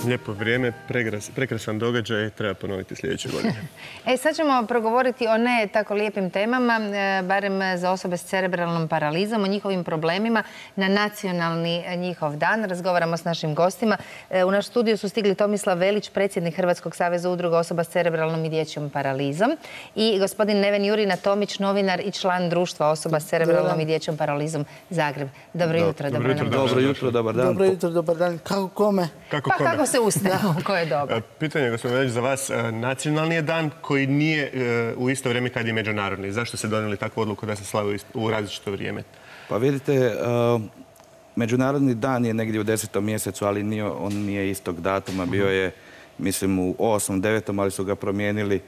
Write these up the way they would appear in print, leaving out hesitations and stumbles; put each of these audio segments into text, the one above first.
Lijepo vrijeme, prekrasan događaj, treba ponoviti sljedeće godine. Sad ćemo progovoriti o ne tako lijepim temama, barem za osobe s cerebralnom paralizom, o njihovim problemima na nacionalni njihov dan. Razgovaramo s našim gostima. U naš studiju su stigli Tomislav Velić, predsjednik Hrvatskog saveza udruga osoba s cerebralnom i dječjom paralizom, i gospodin Neven Jurina Tomić, novinar i član društva osoba s cerebralnom i dječjom paralizom Zagreb. Dobro jutro, dobro jutro, dobar dan. Dobro jutro, dobar dan. Kako kome? Kako se ustaje, ko je dobro? Pitanje, gospodin Velić, za vas. Nacionalni je dan koji nije u isto vrijeme kad je međunarodni. Zašto ste donijeli takvu odluku da se slavi u različito vrijeme? Pa vidite, međunarodni dan je negdje u 10. mjesecu, ali on nije istog datuma. Bio je, mislim, u 8. 9. ali su ga promijenili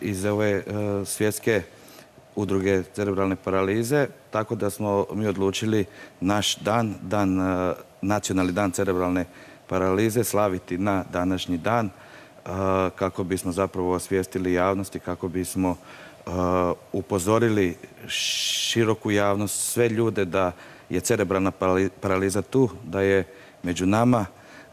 iz ove svjetske udruge cerebralne paralize, tako da smo mi odlučili naš dan, nacionalni dan cerebralne paralize, slaviti na današnji dan, kako bismo zapravo osvijestili javnost i kako bismo upozorili široku javnost, sve ljude da je cerebralna paraliza tu, da je među nama,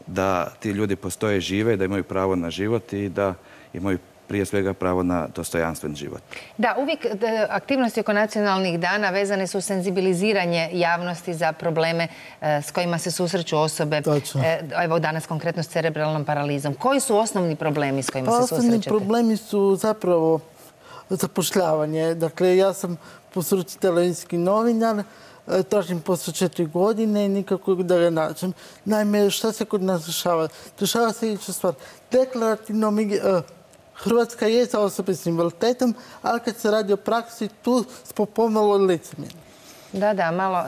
da ti ljudi postoje, žive, da imaju pravo na život i da imaju prije svega pravo na dostojanstven život. Da, uvijek aktivnosti oko nacionalnih dana vezane su senzibiliziranje javnosti za probleme s kojima se susreću osobe. Evo danas konkretno s cerebralnom paralizom. Koji su osnovni problemi s kojima se susrećete? Osnovni problemi su zapravo zapošljavanje. Dakle, ja sam po struci televizijski novinar, tražim posao 4 godine i nikako da ga nađem. Naime, šta se kod nas dešava? Dešava se sljedeća stvar. Deklarativno Hrvatska je za osobe s invaliditetom, ali kad se radi o praksi, tu smo pomalo licemjerni. Da, malo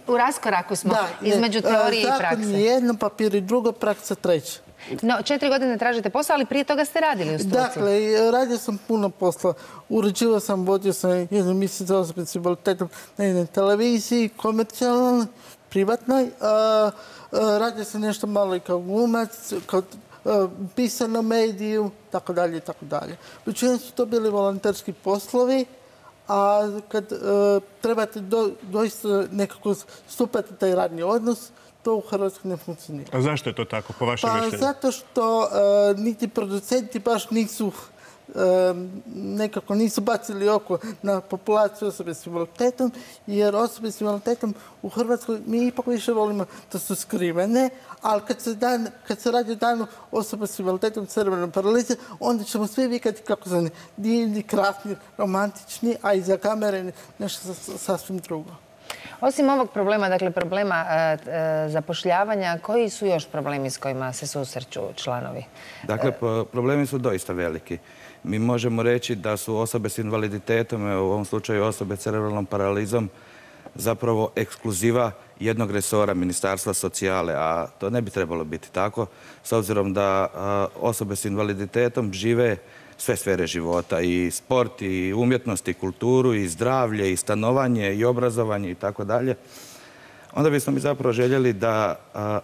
u raskoraku smo između teorije i prakse. Zakon je jedno, papir i drugo, praksa treća. No, 4 godine tražite posao, ali prije toga ste radili u struci. Dakle, radio sam puno posla. Uređivao sam, vodio sam jednu emisiju za osobe s invaliditetom na jednoj televiziji, komercijalnoj, privatnoj. Radio sam nešto malo i kao glumac, kao pisanom mediju, tako dalje, tako dalje. Većinom su to bili volonterski poslovi, a kad trebate doista nekako stupati taj radni odnos, to u Hrvatskoj ne funkcionira. A zašto je to tako, po vašem mišljenju? Pa zato što niti producenti baš nekako nisu bacili oko na populaciju osobe s invaliditetom, jer osobe s invaliditetom u Hrvatskoj mi ipak više volimo da su skrivene, ali kad se radi o danu osoba s invaliditetom cerebralne paralize, onda ćemo svi vikati kako su divni, krasni, romantični, a iza kamere nešto sasvim drugo. Osim ovog problema, dakle problema zapošljavanja, koji su još problemi s kojima se susreću članovi? Dakle, problemi su doista veliki. Mi možemo reći da su osobe s invaliditetom, u ovom slučaju osobe s cerebralnom paralizom, zapravo ekskluziva jednog resora, Ministarstva socijale, a to ne bi trebalo biti tako, s obzirom da osobe s invaliditetom žive sve sfere života, i sport, i umjetnost, i kulturu, i zdravlje, i stanovanje, i obrazovanje, i tako dalje. Onda bismo mi zapravo željeli da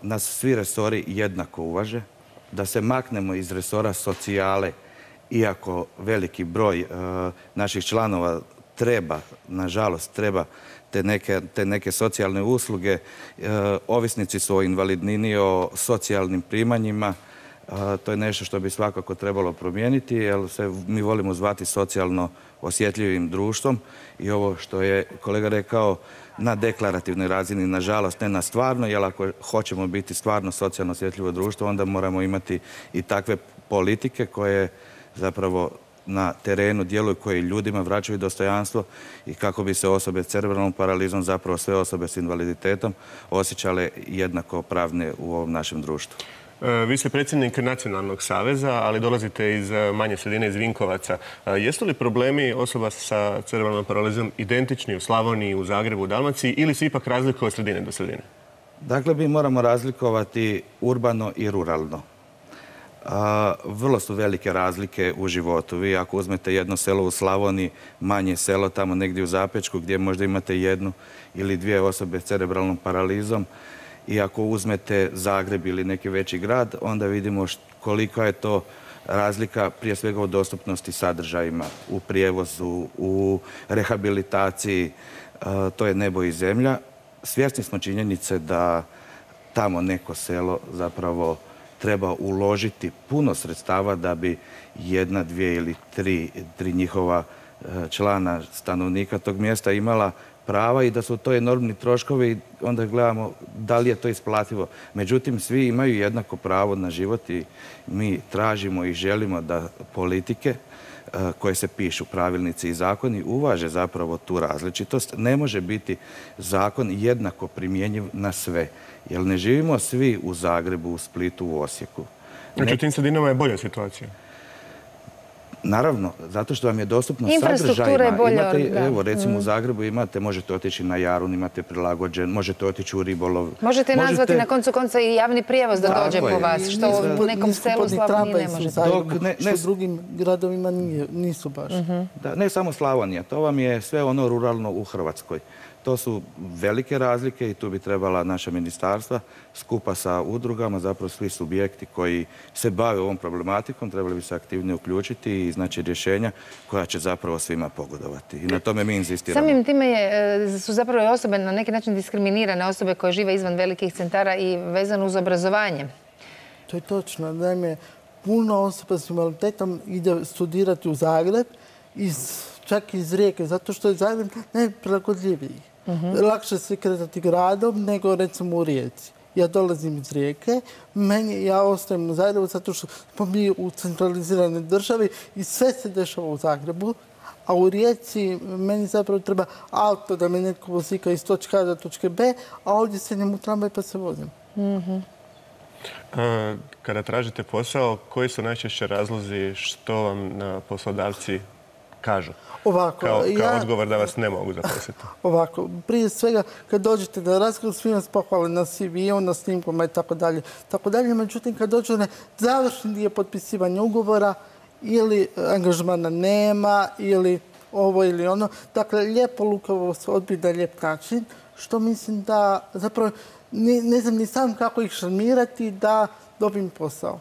nas svi resori jednako uvaže, da se maknemo iz resora socijale, iako veliki broj naših članova nažalost treba te neke socijalne usluge. Ovisnici su o invalidnini, o socijalnim primanjima. To je nešto što bi svakako trebalo promijeniti, jer se mi volimo zvati socijalno osjetljivim društvom i ovo što je kolega rekao, na deklarativnoj razini, nažalost, ne na stvarno, jer ako hoćemo biti stvarno socijalno osjetljivo društvo, onda moramo imati i takve politike koje zapravo na terenu djeluju, koji ljudima vraćaju dostojanstvo i kako bi se osobe s cerebralnom paralizom, zapravo sve osobe s invaliditetom, osjećale jednako pravne u ovom našem društvu. Vi ste predsjednik Nacionalnog saveza, ali dolazite iz manje sredine, iz Vinkovaca. Jesu li problemi osoba sa cerebralnom paralizom identični u Slavoniji, u Zagrebu, u Dalmaciji, ili se ipak razlikuju od sredine do sredine? Dakle, mi moramo razlikovati urbano i ruralno. Vrlo su velike razlike u životu. Vi ako uzmete jedno selo u Slavoniji, manje selo tamo negdje u Zapečku, gdje možda imate jednu ili dvije osobe s cerebralnom paralizom, i ako uzmete Zagreb ili neki veći grad, onda vidimo kolika je to razlika, prije svega u dostupnosti sadržajima, u prijevozu, u rehabilitaciji. To je nebo i zemlja. Svjesni smo činjenice da tamo neko selo zapravo treba uložiti puno sredstava da bi jedna, dvije ili tri njihova člana stanovnika tog mjesta imala prava i da su to enormni troškovi i onda gledamo da li je to isplativo. Međutim, svi imaju jednako pravo na život i mi tražimo i želimo da politike koje se pišu, pravilnici i zakoni, uvaže zapravo tu različitost. Ne može biti zakon jednako primjenjiv na sve. Jer ne živimo svi u Zagrebu, u Splitu, u Osijeku. Znači u tim sredinama je bolja situacija? Naravno, zato što vam je dostupno Infrastruktura je bolja, evo, recimo u Zagrebu možete otići na Jarun, imate prilagođen, možete otići u ribolov. Možete nazvati na koncu konca i javni prijevoz da dođe po vas, što u nekom selu u Slavoniji ne možete. Što u drugim gradovima nisu baš. Ne samo Slavonija, to vam je sve ono ruralno u Hrvatskoj. To su velike razlike i tu bi trebala naša ministarstva skupa sa udrugama, zapravo svi subjekti koji se bave ovom problematikom, trebali bi se aktivnije uključiti i iznaći rješenja koja će zapravo svima pogodovati. I na tome mi inzistiramo. Samim time su zapravo osobe na neki način diskriminirane, osobe koje žive izvan velikih centara i vezano uz obrazovanje. To je točno. Naime, puno osoba s invaliditetom ide studirati u Zagreb, čak iz Rijeke, zato što je Zagreb najprilagodljiviji. Lakše se kretati gradom nego recimo u Rijeci. Ja dolazim iz Rijeke, ja ostajem u Zagrebu zato što smo mi u centraliziranoj državi i sve se dešava u Zagrebu, a u Rijeci meni zapravo treba auto da me netko vozika iz točke A do točke B, a ovdje sednem u tramvaj pa se vozim. Kada tražite posao, koji su najčešće razlozi što vam poslodavci kažu? Kao odgovor da vas ne mogu zaposliti. Ovako, prije svega kad dođete na razgovor, svi nas pohvale na CV-u, na snimkama i tako dalje. Međutim, kad dođu na završni dio potpisivanja ugovora ili angažmana nema ili ovo ili ono. Dakle, lijepo lukavo se odbije na lijep način, što mislim da zapravo ne znam ni sam kako ih šarmirati da dobijem posao.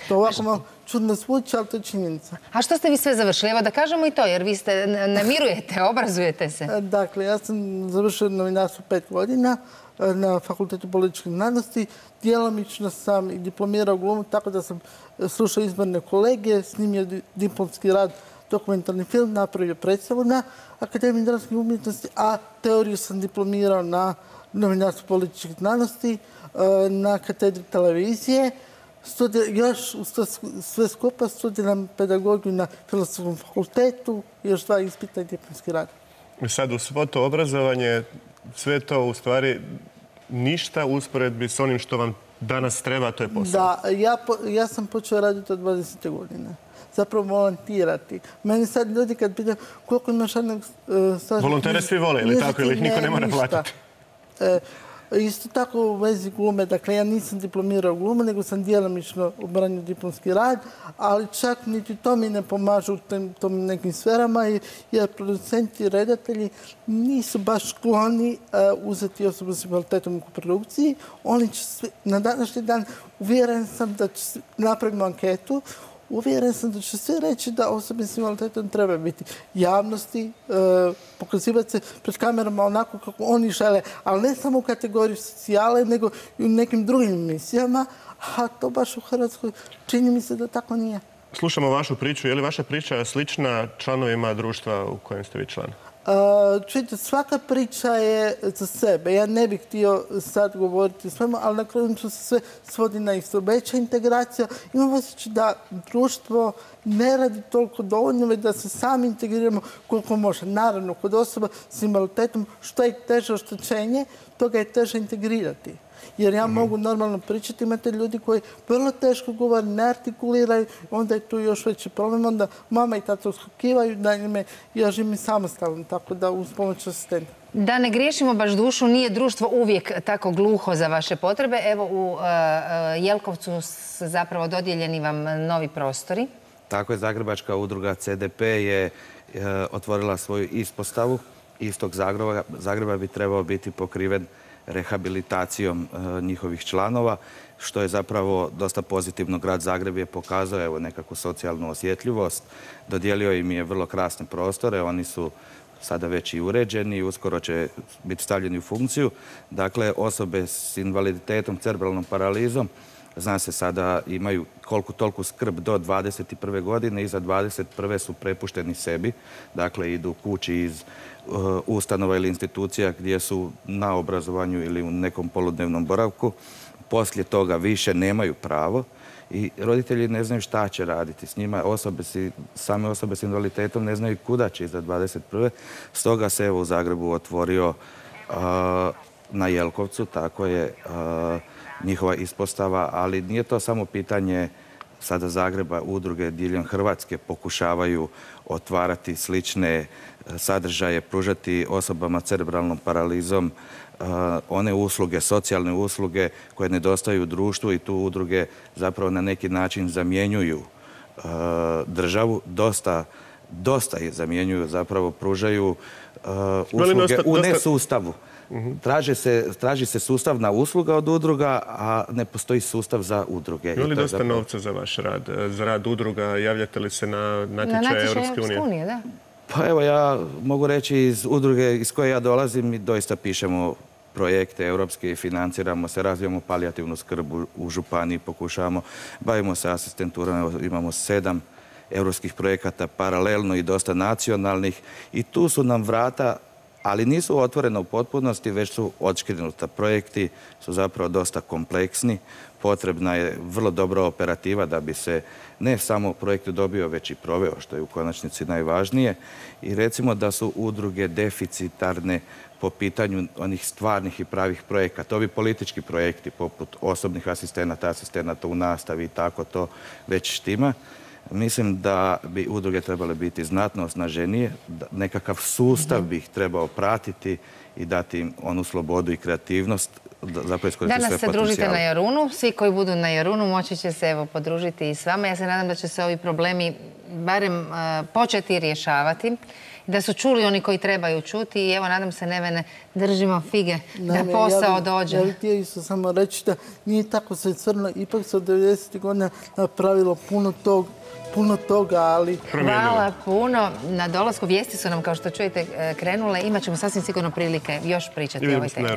To ovako malo čudno zvuči, ali to je činjenica. A što ste vi sve završili? Evo da kažemo i to, jer vi ste namirujete, obrazujete se. Dakle, ja sam završio novinarstvo 5 godina na Fakultetu političkih znanosti. Djelomično sam i diplomirao glumu, tako da sam slušao izborne kolegije, snimio diplomski rad, dokumentarni film, napravio predstavu na Akademiji dramskih umjetnosti, a teoriju sam diplomirao na novinarstvu političkih znanosti, na katedri televizije. Još sve skupa studiram pedagogiju na Filozofskom fakultetu i još 2 ispita i diplomski rad. Sad u svo to obrazovanje, sve to u stvari ništa u usporedbi s onim što vam danas treba, to je posao. Da, ja sam počeo raditi od 20. godine. Zapravo volontirati. Meni sad ljudi kad pitaju koliko imaš radnog staža... Volontere svi vole ili tako, ili ih niko ne mora platiti? Isto tako u vezi glume, dakle ja nisam diplomirao glumu, nego sam djelomično obranio diplomski rad, ali čak niti to mi ne pomažu u tom nekim sferama jer producenti i redatelji nisu baš skloni uzeti osobu s invaliditetom u produkciji. Oni će na današnji dan, uvjeren sam da će napravimo anketu, uvjeren sam da će sve reći da osobe s invaliditetom treba biti javnosti, pokazivati se pred kamerama onako kako oni žele, ali ne samo u kategoriji socijale, nego i u nekim drugim emisijama, a to baš u Hrvatskoj čini mi se da tako nije. Slušamo vašu priču. Je li vaša priča slična članovima društva u kojem ste vi član? Čujte, svaka priča je za sebe. Ja ne bih htio sad govoriti svema, ali na kraju se sve svodi na isto. Veća integracija. Imam osjećaj da društvo ne radi toliko dovoljno, već da se sami integriramo koliko može. Naravno, kod osoba s invaliditetom, što je teže oštećenje, toga je teže integrirati. Jer ja mogu normalno pričati, imate ljudi koji vrlo teško govore, ne artikuliraju, onda je tu još veći problem, onda mama i tata uskakivaju, da ja živim samostalno, tako da uz pomoć asistenta. Da ne griješimo baš dušu, nije društvo uvijek tako gluho za vaše potrebe. Evo u Jelkovcu su zapravo dodijeljeni vam novi prostori. Tako je, Zagrebačka udruga CDP je otvorila svoju ispostavu. Istog Zagreba bi trebao biti pokriven rehabilitacijom njihovih članova, što je zapravo dosta pozitivno. Grad Zagreb je pokazao nekakvu socijalnu osjetljivost, dodijelio im je vrlo krasne prostore, oni su sada već i uređeni i uskoro će biti stavljeni u funkciju. Dakle, osobe s invaliditetom, cerebralnom paralizom, zna se sada imaju koliko toliko skrb do 21. godine i za 21. su prepušteni sebi. Dakle, idu kući iz ustanova ili institucija gdje su na obrazovanju ili u nekom poludnevnom boravku. Poslije toga više nemaju pravo i roditelji ne znaju šta će raditi s njima. Same osobe s invaliditetom ne znaju kuda će iza 21. Stoga se evo u Zagrebu otvorio na Jelkovcu, tako je njihova ispostava, ali nije to samo pitanje sada Zagreba, udruge diljem Hrvatske pokušavaju otvarati slične sadržaje, pružati osobama cerebralnom paralizom one usluge, socijalne usluge koje nedostaju u društvu i tu udruge zapravo na neki način zamjenjuju državu. Dosta je zamjenjuju, zapravo pružaju usluge u nesustavu. Traži se sustavna usluga od udruga, a ne postoji sustav za udruge. Ima li dosta novca za vaš rad? Za rad udruga javljate li se na natječaje Europske unije? Da. Pa evo, ja mogu reći iz udruge iz koje ja dolazim, mi doista pišemo projekte europske i financiramo se, razvijamo palijativnu skrb u županiji, pokušavamo, bavimo se asistenturama, imamo 7 europskih projekata paralelno i dosta nacionalnih i tu su nam vrata, ali nisu otvorena u potpunosti, već su odškrinuta. Projekti su zapravo dosta kompleksni, potrebna je vrlo dobra operativa da bi se ne samo projekt dobio, već i proveo, što je u konačnici najvažnije. I recimo da su udruge deficitarne po pitanju onih stvarnih i pravih projekata. Ovi politički projekti poput osobnih asistenata u nastavi i tako to već štima. Mislim da bi udruge trebale biti znatno osnaženije, nekakav sustav bi ih trebao pratiti i dati im onu slobodu i kreativnost da zapravo iskoristiti sve potencijale. Danas se družite na Jarunu, svi koji budu na Jarunu moći će se evo podružiti i s vama. Ja se nadam da će se ovi problemi barem početi rješavati, da su čuli oni koji trebaju čuti i evo nadam se Nevene držimo fige da posao dođe. Ja bih htio isto samo reći da nije tako sve crno, ipak se od 90. godina napravilo puno toga, ali... Hvala puno. Na dolasku vijesti su nam, kao što čujete, krenule. Imat ćemo sasvim sigurno prilike još pričati o ovoj temi.